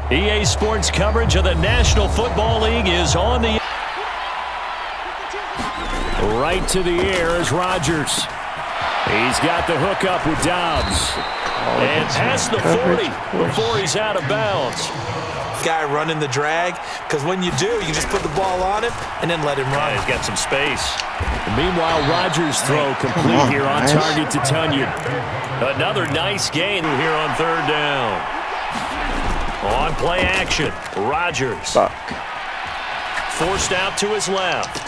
EA Sports coverage of the National Football League is on the... Right to the air is Rodgers. He's got the hook up with Dobbs. And past the 40 before he's out of bounds. Guy running the drag, because when you do, you just put the ball on him and then let him run. He's got some space. Meanwhile, Rodgers' throw complete here on target to Tunyon. Another nice gain here on third down. On play action, Rodgers. Forced out to his left.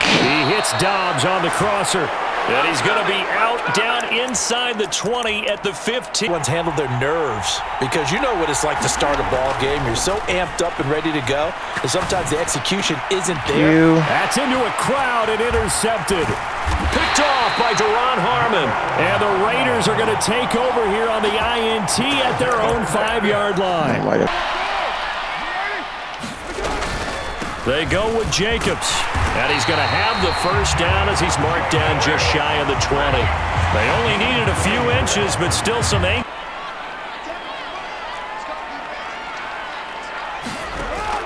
He hits Dobbs on the crosser. And he's going to be out down inside the 20 at the 15. Everyone's handled their nerves, because you know what it's like to start a ball game. You're so amped up and ready to go, and sometimes the execution isn't there. That's into a crowd and intercepted. Picked off by Deron Harmon. And the Raiders are going to take over here on the INT at their own 5-yard line. They go with Jacobs. And he's going to have the first down as he's marked down just shy of the 20. They only needed a few inches, but still some aim.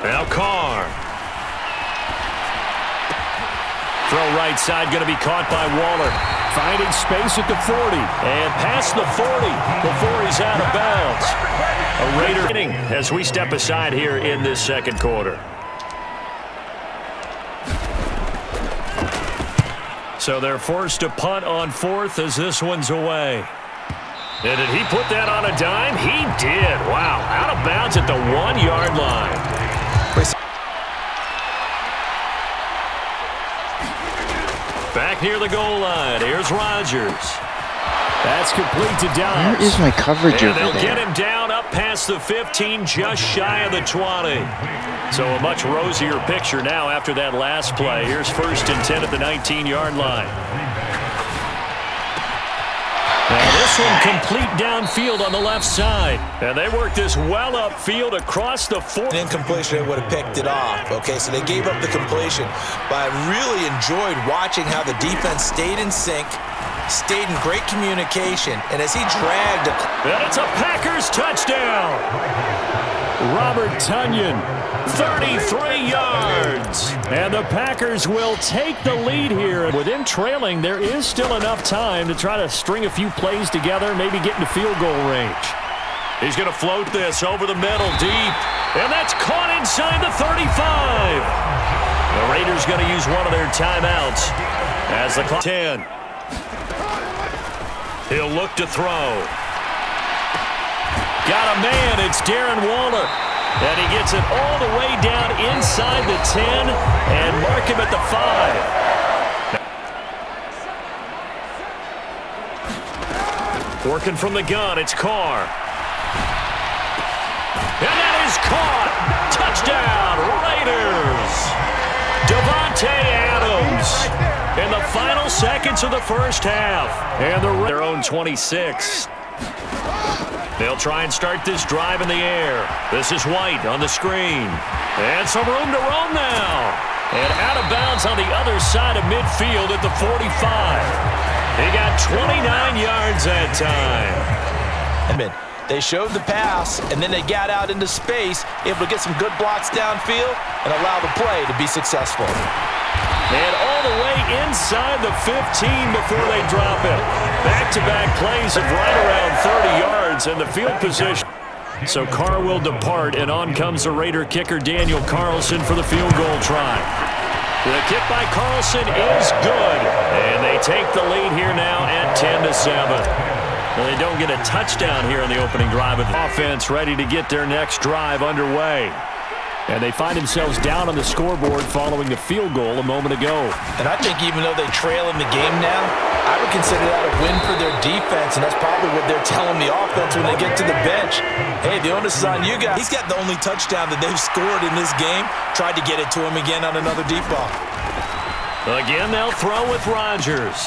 Now Carr. Throw right side, going to be caught by Waller. Finding space at the 40. And past the 40 before he's out of bounds. A Raider hitting as we step aside here in this second quarter. So they're forced to punt on fourth as this one's away. And did he put that on a dime? He did. Wow. Out of bounds at the 1-yard line. Back near the goal line. Here's Rodgers. That's complete to Dobbs. Where is my coverage over there? And they'll get him down up past the 15, just shy of the 20. So a much rosier picture now after that last play. Here's 1st and 10 at the 19-yard line. Now this one complete downfield on the left side. And they worked this well upfield across the 4. An incompletion, they would have picked it off. Okay, so they gave up the completion. But I really enjoyed watching how the defense stayed in sync, stayed in great communication, and as he dragged... And it's a Packers touchdown! Robert Tunyon, 33 yards. And the Packers will take the lead here. With him trailing, there is still enough time to try to string a few plays together, maybe get into field goal range. He's going to float this over the middle, deep. And that's caught inside the 35. The Raiders going to use one of their timeouts as the clock 10. He'll look to throw. Got a man. It's Darren Waller. And he gets it all the way down inside the 10 and mark him at the 5. Working from the gun. It's Carr. And that is caught. Touchdown, Raiders. Devontae Adams in the final seconds of the first half. And their own 26. They'll try and start this drive in the air. This is White on the screen. And some room to roam now. And out of bounds on the other side of midfield at the 45. He got 29 yards that time. They showed the pass, and then they got out into space, able to get some good blocks downfield and allow the play to be successful. And all the way inside the 15 before they drop it. Back-to-back plays of right around 30 yards in the field position. So Carr will depart, and on comes the Raider kicker Daniel Carlson for the field goal try. The kick by Carlson is good, and they take the lead here now at 10-7. Well, they don't get a touchdown here in the opening drive of the offense, ready to get their next drive underway. And they find themselves down on the scoreboard following the field goal a moment ago. And I think even though they trail in the game now, I would consider that a win for their defense, and that's probably what they're telling the offense when they get to the bench. Hey, the onus is on you guys. He's got the only touchdown that they've scored in this game. Tried to get it to him again on another deep ball. Again, they'll throw with Rodgers.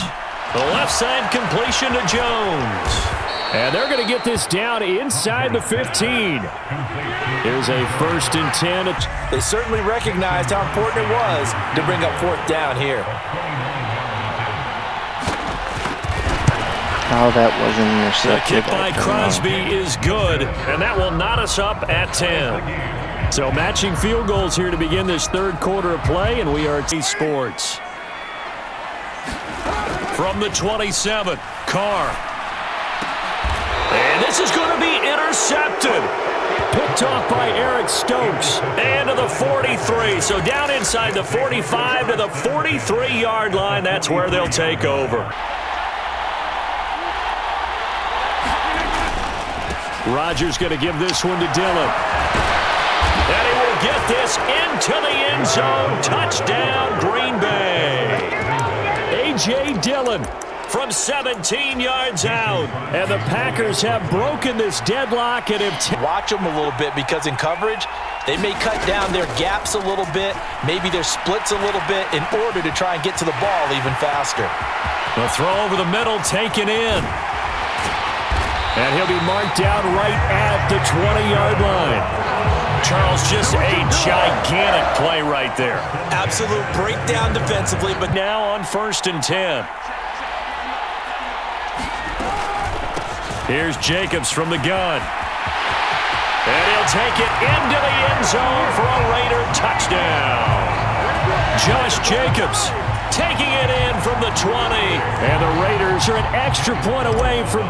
The left side completion to Jones. And they're going to get this down inside the 15. Here's a 1st and 10. They certainly recognized how important it was to bring up 4th down here. how that wasn't The intercepted. kick by Crosby is good, and that will knot us up at 10. So matching field goals here to begin this third quarter of play, and we are at Sports. From the 27, Carr. And this is going to be intercepted. Picked off by Eric Stokes. And to the 43. So down inside the 45 to the 43-yard line. That's where they'll take over. Rodgers going to give this one to Dillon. And he will get this into the end zone. Touchdown, Green Bay. A.J. Dillon from 17 yards out. And the Packers have broken this deadlock and have... Watch them a little bit because in coverage, they may cut down their gaps a little bit, maybe their splits a little bit in order to try and get to the ball even faster. The throw over the middle taken in. And he'll be marked down right at the 20-yard line. Charles, just a gigantic play right there. Absolute breakdown defensively, but now on 1st and 10. Here's Jacobs from the gun. And he'll take it into the end zone for a Raider touchdown. Josh Jacobs taking it in from the 20. And the Raiders are an extra point away from...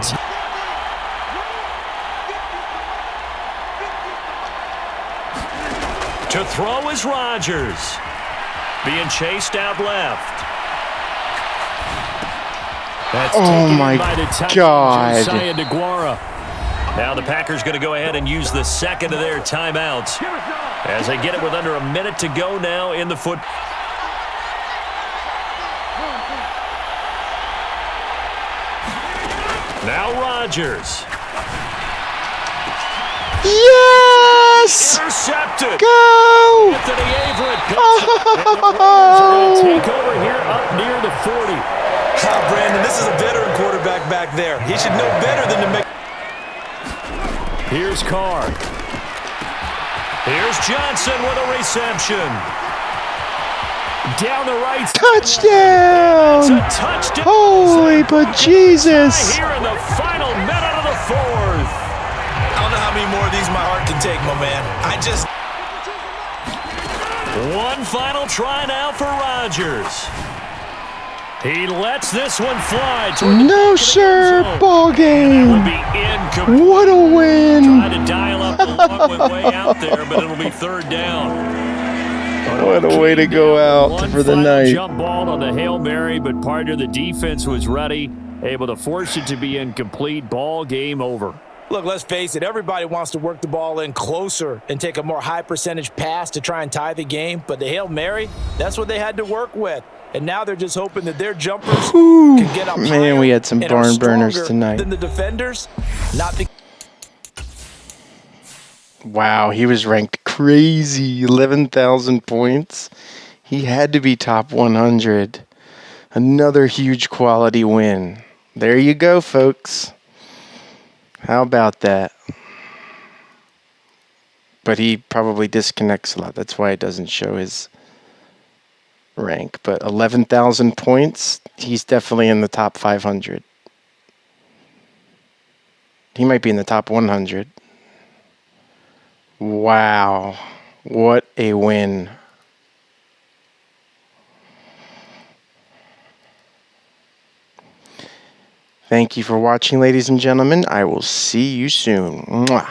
To throw is Rodgers. Being chased out left. That's oh my God. Now the Packers going to go ahead and use the second of their timeouts as they get it with under a minute to go now in the foot. Now Rodgers. Yes! Intercepted. Go! Anthony Averett goes and the take over here up near the 40. Brandon, this is a veteran quarterback back there. He should know better than to make... Here's Carr. Here's Johnson with a reception. Down the right. Touchdown! It's a touchdown. Holy but Jesus! Here in the final minute of the fourth. I don't know how many more of these my heart can take, my man. One final try now for Rodgers. He lets this one fly. No, sir. Ball game. What a win. Tried to dial up the long way out there, but it'll be third down. What a way to go out for the night. Jump ball on the Hail Mary, but part of the defense was ready, able to force it to be incomplete. Ball game over. Look, let's face it, everybody wants to work the ball in closer and take a more high percentage pass to try and tie the game, but the Hail Mary, that's what they had to work with. And now they're just hoping that their jumpers can get up higher. Man, we had some barn burners tonight. Than the defenders. Wow, he was ranked crazy. 11,000 points. He had to be top 100. Another huge quality win. There you go, folks. How about that? But he probably disconnects a lot. That's why it doesn't show his rank. But 11,000 points, he's definitely in the top 500. He might be in the top 100. Wow. What a win. Thank you for watching, ladies and gentlemen. I will see you soon. Mwah.